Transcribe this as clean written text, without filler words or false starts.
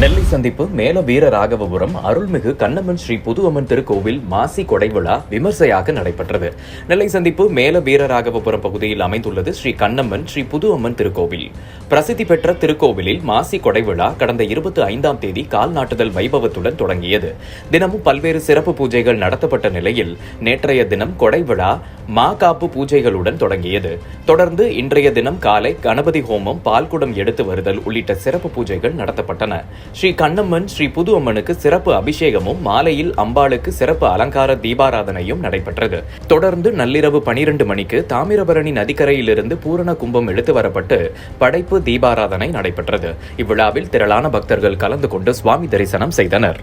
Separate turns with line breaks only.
நெல்லை சந்திப்பு மேல வீரராகவபுரம் அருள்மிகு கண்ணம்மன் ஸ்ரீ புதுவம்மன் திருக்கோவில் மாசி கொடைவிழா விமர்சையாக நடைபெற்றது. நெல்லை சந்திப்பு மேல வீரராகவபுரம் பகுதியில் அமைந்துள்ளது ஸ்ரீ கண்ணம்மன் ஸ்ரீ புதுவம்மன் திருக்கோவில். பிரசித்தி பெற்ற திருக்கோவிலில் மாசி கொடைவிழா கடந்த 25ஆம் தேதி கால் நாட்டுதல் வைபவத்துடன் தொடங்கியது. தினமும் பல்வேறு சிறப்பு பூஜைகள் நடத்தப்பட்ட நிலையில் நேற்றைய தினம் கொடைவிழா மாகாப்பு பூஜைகளுடன் தொடங்கியது. தொடர்ந்து இன்றைய தினம் காலை கணபதி ஹோமம், பால்குடம் எடுத்து வருதல் உள்ளிட்ட சிறப்பு பூஜைகள் நடத்தப்பட்டன. ஸ்ரீ கண்ணம்மன் ஸ்ரீ புதுவம்மனுக்கு சிறப்பு அபிஷேகமும் மாலையில் அம்பாளுக்கு சிறப்பு அலங்கார தீபாராதனையும் நடைபெற்றது. தொடர்ந்து நள்ளிரவு 12 மணிக்கு தாமிரபரணி நதிக்கரையிலிருந்து பூரண கும்பம் எடுத்து வரப்பட்டு படைப்பு தீபாராதனை நடைபெற்றது. இவ்விழாவில் திரளான பக்தர்கள் கலந்து கொண்டு சுவாமி தரிசனம் செய்தனர்.